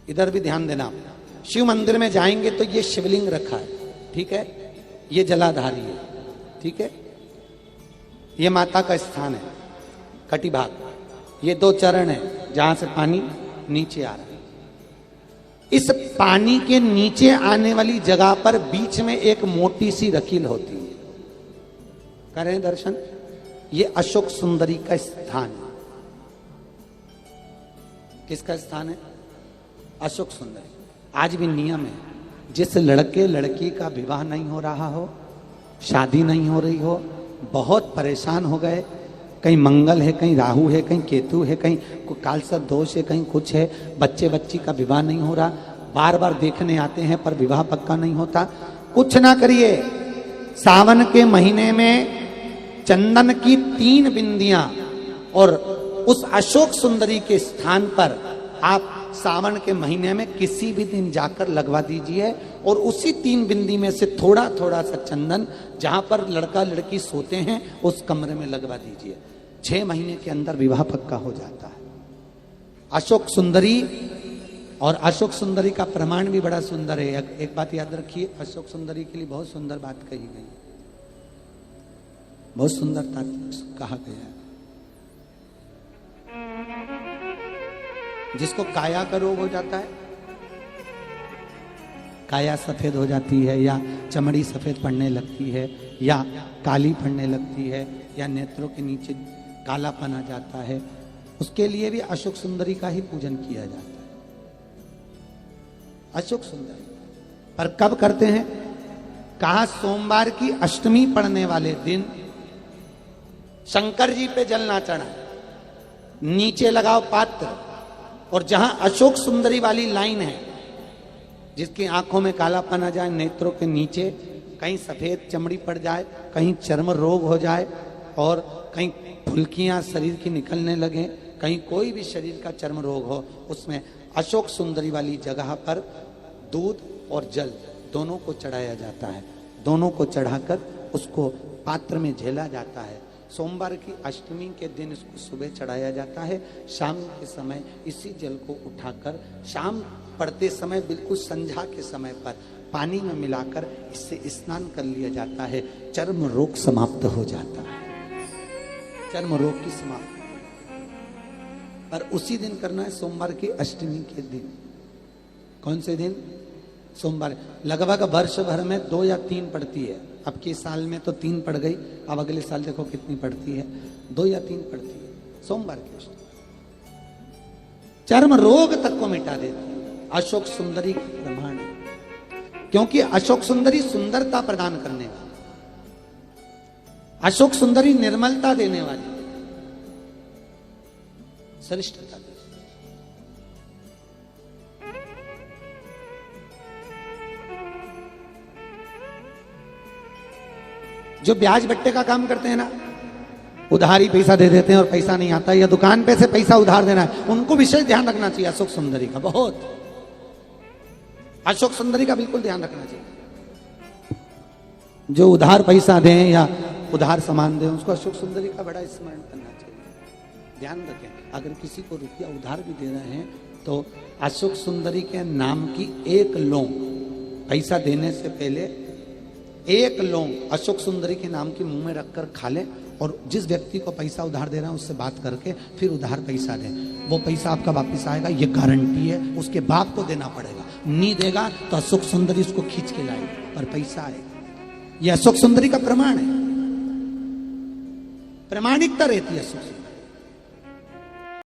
इधर भी ध्यान देना। शिव मंदिर में जाएंगे तो ये शिवलिंग रखा है, ठीक है, ये जलाधारी है, ठीक है, ये माता का स्थान है कटिभाग, ये 2 चरण है जहां से पानी नीचे आ रहा है। इस पानी के नीचे आने वाली जगह पर बीच में एक मोटी सी रकील होती है, करें दर्शन। ये अशोक सुंदरी का स्थान है। किसका स्थान है? अशोक सुंदरी। आज भी नियम है, जिस लड़के लड़की का विवाह नहीं हो रहा हो, शादी नहीं हो रही हो, बहुत परेशान हो गए, कहीं मंगल है, कहीं राहु है, कहीं केतु है, कहीं कालसर्प दोष है, कहीं कुछ है, बच्चे बच्ची का विवाह नहीं हो रहा, बार बार देखने आते हैं पर विवाह पक्का नहीं होता, कुछ ना करिए। सावन के महीने में चंदन की 3 बिंदियां और उस अशोक सुंदरी के स्थान पर आप सावन के महीने में किसी भी दिन जाकर लगवा दीजिए और उसी 3 बिंदी में से थोड़ा थोड़ा सा चंदन जहां पर लड़का लड़की सोते हैं उस कमरे में लगवा दीजिए। 6 महीने के अंदर विवाह पक्का हो जाता है। अशोक सुंदरी, और अशोक सुंदरी का प्रमाण भी बड़ा सुंदर है। एक बात याद रखिए, अशोक सुंदरी के लिए बहुत सुंदर बात कही गई, बहुत सुंदरता कहा गया है। जिसको काया का रोग हो जाता है, काया सफेद हो जाती है, या चमड़ी सफेद पड़ने लगती है, या काली पड़ने लगती है, या नेत्रों के नीचे कालापन आ जाता है, उसके लिए भी अशोक सुंदरी का ही पूजन किया जाता है। अशोक सुंदरी पर कब करते हैं? कहा सोमवार की अष्टमी पड़ने वाले दिन शंकर जी पे जल ना चढ़ा, नीचे लगाओ पात्र, और जहां अशोक सुंदरी वाली लाइन है, जिसकी आंखों में कालापन आ जाए, नेत्रों के नीचे कहीं सफेद चमड़ी पड़ जाए, कहीं चर्म रोग हो जाए, और कहीं फुल्कियां शरीर की निकलने लगे, कहीं कोई भी शरीर का चर्म रोग हो, उसमें अशोक सुंदरी वाली जगह पर दूध और जल दोनों को चढ़ाया जाता है। दोनों को चढ़ाकर उसको पात्र में झेला जाता है। सोमवार की अष्टमी के दिन इसको सुबह चढ़ाया जाता है, शाम के समय इसी जल को उठाकर शाम पड़ते समय बिल्कुल संध्या के समय पर पानी में मिलाकर इससे स्नान कर लिया जाता है। चर्म रोग समाप्त हो जाता है, चर्म रोग की समाप्ति। पर उसी दिन करना है, सोमवार की अष्टमी के दिन। कौन से दिन? सोमवार। लगभग वर्ष भर में 2 या 3 पड़ती है। अब के साल में तो 3 पड़ गई, अब अगले साल देखो कितनी पड़ती है, 2 या 3 पड़ती है सोमवार की अष्टमी। चर्म रोग तक को मिटा देती है। अशोक सुंदरी प्रमाण है, क्योंकि अशोक सुंदरी सुंदरता प्रदान करने वाली, अशोक सुंदरी निर्मलता देने वाली, श्रेष्ठता। जो ब्याज बट्टे का काम करते हैं ना, उधारी पैसा दे देते हैं और पैसा नहीं आता, या दुकान पे से पैसा उधार देना है, उनको विशेष ध्यान रखना चाहिए अशोक सुंदरी का। बहुत अशोक सुंदरी का बिल्कुल ध्यान रखना चाहिए। जो उधार पैसा दें या उधार सामान दें, उसको अशोक सुंदरी का बड़ा स्मरण करना चाहिए। ध्यान रखें, अगर किसी को रुपया उधार भी दे रहे हैं तो अशोक सुंदरी के नाम की 1 लौंग पैसा देने से पहले 1 लौंग अशोक सुंदरी के नाम की मुंह में रखकर खा लें, और जिस व्यक्ति को पैसा उधार दे रहा है उससे बात करके फिर उधार पैसा दें। वो पैसा आपका वापस आएगा, ये गारंटी है। उसके बाप को देना पड़ेगा, नहीं देगा तो अशोक सुंदरी उसको खींच के लाएगी, पर पैसा आएगा। ये अशोक सुंदरी का प्रमाण है, प्रामाणिकता रहती है अशोक सुंदरी।